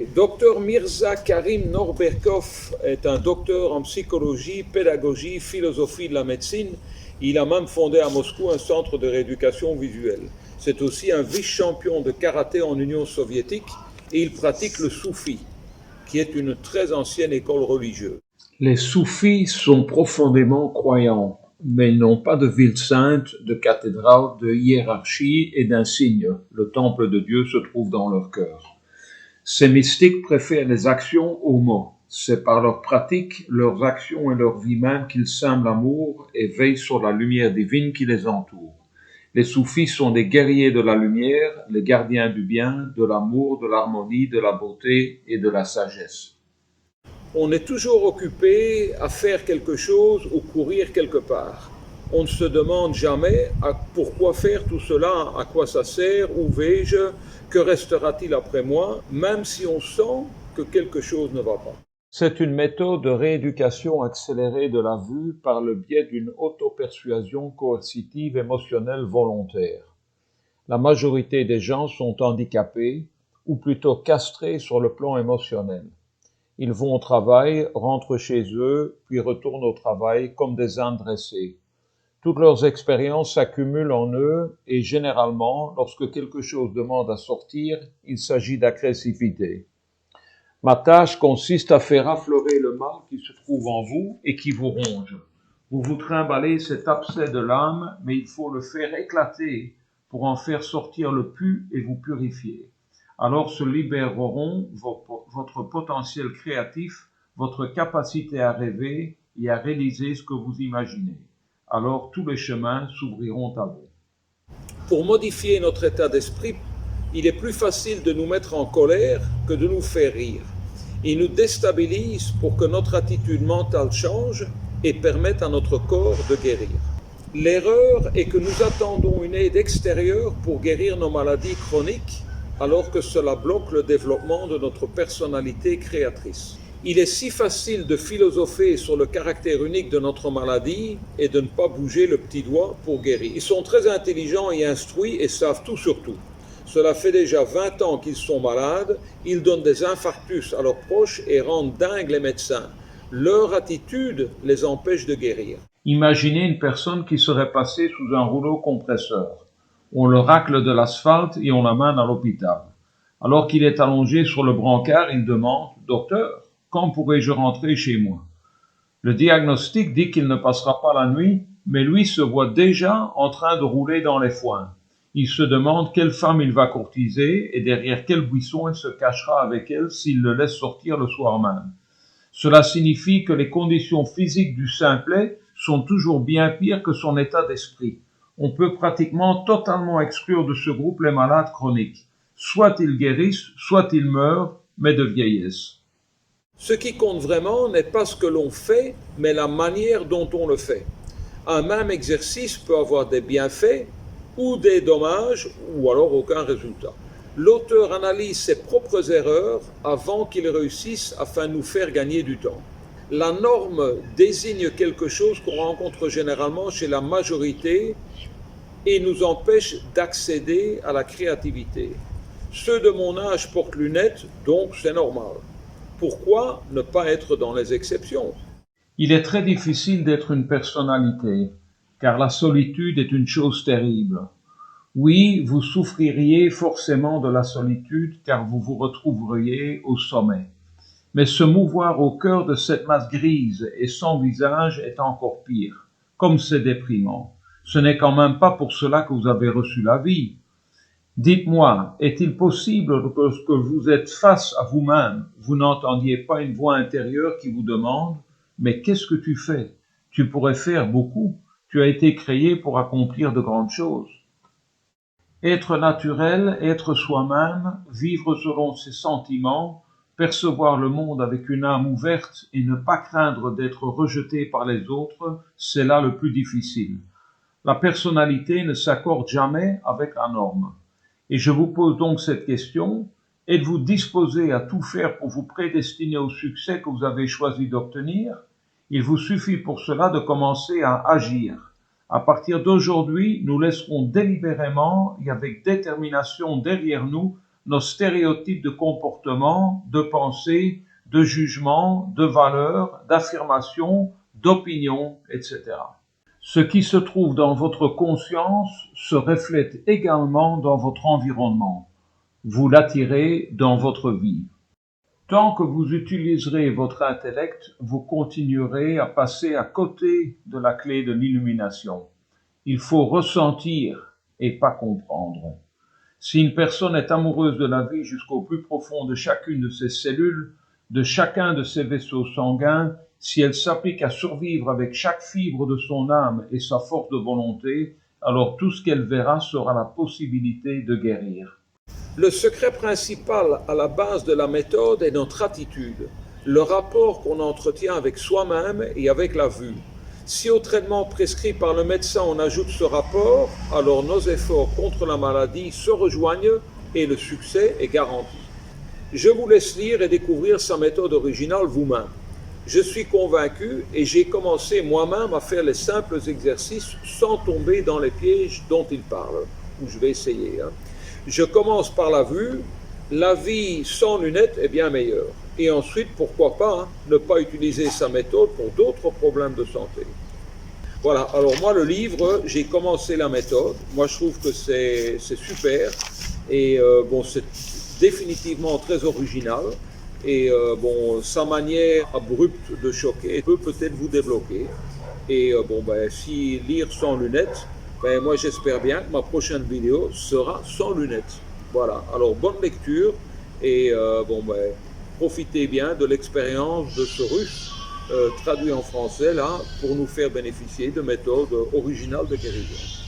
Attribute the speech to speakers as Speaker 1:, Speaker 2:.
Speaker 1: Dr Mirza Karim Norberkov est un docteur en psychologie, pédagogie, philosophie de la médecine. Il a même fondé à Moscou un centre de rééducation visuelle. C'est aussi un vice-champion de karaté en Union soviétique et il pratique le soufi, qui est une très ancienne école religieuse.
Speaker 2: Les soufis sont profondément croyants, mais ils n'ont pas de ville sainte, de cathédrale, de hiérarchie et d'insigne. Le temple de Dieu se trouve dans leur cœur. Ces mystiques préfèrent les actions aux mots. C'est par leur pratique, leurs actions et leur vie même qu'ils sèment l'amour et veillent sur la lumière divine qui les entoure. Les soufis sont des guerriers de la lumière, les gardiens du bien, de l'amour, de l'harmonie, de la beauté et de la sagesse.
Speaker 1: On est toujours occupé à faire quelque chose ou courir quelque part. On ne se demande jamais pourquoi faire tout cela, à quoi ça sert, où vais-je, que restera-t-il après moi, même si on sent que quelque chose ne va pas.
Speaker 2: C'est une méthode de rééducation accélérée de la vue par le biais d'une auto-persuasion coercitive émotionnelle volontaire. La majorité des gens sont handicapés, ou plutôt castrés sur le plan émotionnel. Ils vont au travail, rentrent chez eux, puis retournent au travail comme des ânes dressés. Toutes leurs expériences s'accumulent en eux et généralement, lorsque quelque chose demande à sortir, il s'agit d'agressivité. Ma tâche consiste à faire affleurer le mal qui se trouve en vous et qui vous ronge. Vous vous trimballez cet abcès de l'âme, mais il faut le faire éclater pour en faire sortir le pu et vous purifier. Alors se libéreront votre potentiel créatif, votre capacité à rêver et à réaliser ce que vous imaginez. Alors tous les chemins s'ouvriront à vous.
Speaker 1: Pour modifier notre état d'esprit, il est plus facile de nous mettre en colère que de nous faire rire. Il nous déstabilise pour que notre attitude mentale change et permette à notre corps de guérir. L'erreur est que nous attendons une aide extérieure pour guérir nos maladies chroniques, alors que cela bloque le développement de notre personnalité créatrice. Il est si facile de philosopher sur le caractère unique de notre maladie et de ne pas bouger le petit doigt pour guérir. Ils sont très intelligents et instruits et savent tout sur tout. Cela fait déjà 20 ans qu'ils sont malades, ils donnent des infarctus à leurs proches et rendent dingues les médecins. Leur attitude les empêche de guérir.
Speaker 2: Imaginez une personne qui serait passée sous un rouleau compresseur. On le racle de l'asphalte et on l'amène à l'hôpital. Alors qu'il est allongé sur le brancard, il demande « Docteur, quand pourrai-je rentrer chez moi ?» Le diagnostic dit qu'il ne passera pas la nuit, mais lui se voit déjà en train de rouler dans les foins. Il se demande quelle femme il va courtiser et derrière quel buisson il se cachera avec elle s'il le laisse sortir le soir même. Cela signifie que les conditions physiques du simplet sont toujours bien pires que son état d'esprit. On peut pratiquement totalement exclure de ce groupe les malades chroniques. Soit ils guérissent, soit ils meurent, mais de vieillesse.
Speaker 1: Ce qui compte vraiment n'est pas ce que l'on fait, mais la manière dont on le fait. Un même exercice peut avoir des bienfaits ou des dommages, ou alors aucun résultat. L'auteur analyse ses propres erreurs avant qu'il réussisse afin de nous faire gagner du temps. La norme désigne quelque chose qu'on rencontre généralement chez la majorité et nous empêche d'accéder à la créativité. Ceux de mon âge portent lunettes, donc c'est normal. Pourquoi ne pas être dans les exceptions ?
Speaker 2: Il est très difficile d'être une personnalité, car la solitude est une chose terrible. Oui, vous souffririez forcément de la solitude, car vous vous retrouveriez au sommet. Mais se mouvoir au cœur de cette masse grise et sans visage est encore pire. Comme c'est déprimant. Ce n'est quand même pas pour cela que vous avez reçu la vie. Dites-moi, est-il possible que lorsque vous êtes face à vous-même, vous n'entendiez pas une voix intérieure qui vous demande « Mais qu'est-ce que tu fais ? Tu pourrais faire beaucoup. Tu as été créé pour accomplir de grandes choses. » Être naturel, être soi-même, vivre selon ses sentiments, percevoir le monde avec une âme ouverte et ne pas craindre d'être rejeté par les autres, c'est là le plus difficile. La personnalité ne s'accorde jamais avec la norme. Et je vous pose donc cette question, êtes-vous disposé à tout faire pour vous prédestiner au succès que vous avez choisi d'obtenir ? Il vous suffit pour cela de commencer à agir. À partir d'aujourd'hui, nous laisserons délibérément et avec détermination derrière nous nos stéréotypes de comportement, de pensée, de jugement, de valeur, d'affirmation, d'opinion, etc. Ce qui se trouve dans votre conscience se reflète également dans votre environnement. Vous l'attirez dans votre vie. Tant que vous utiliserez votre intellect, vous continuerez à passer à côté de la clé de l'illumination. Il faut ressentir et pas comprendre. Si une personne est amoureuse de la vie jusqu'au plus profond de chacune de ses cellules, de chacun de ses vaisseaux sanguins, si elle s'applique à survivre avec chaque fibre de son âme et sa force de volonté, alors tout ce qu'elle verra sera la possibilité de guérir.
Speaker 1: Le secret principal à la base de la méthode est notre attitude, le rapport qu'on entretient avec soi-même et avec la vue. Si au traitement prescrit par le médecin on ajoute ce rapport, alors nos efforts contre la maladie se rejoignent et le succès est garanti. Je vous laisse lire et découvrir sa méthode originale vous-même. Je suis convaincu et j'ai commencé moi-même à faire les simples exercices sans tomber dans les pièges dont il parle, ou je vais essayer. Je commence par la vue. La vie sans lunettes est bien meilleure. Et ensuite, pourquoi pas, ne pas utiliser sa méthode pour d'autres problèmes de santé. Voilà, alors moi le livre, j'ai commencé la méthode. Moi je trouve que c'est super. Et bon, c'est définitivement très original. Et bon, sa manière abrupte de choquer peut peut-être vous débloquer. Et bon, ben, si lire sans lunettes, ben, moi j'espère bien que ma prochaine vidéo sera sans lunettes. Voilà, alors bonne lecture et bon, ben, profitez bien de l'expérience de ce russe traduit en français là pour nous faire bénéficier de méthodes originales de guérison.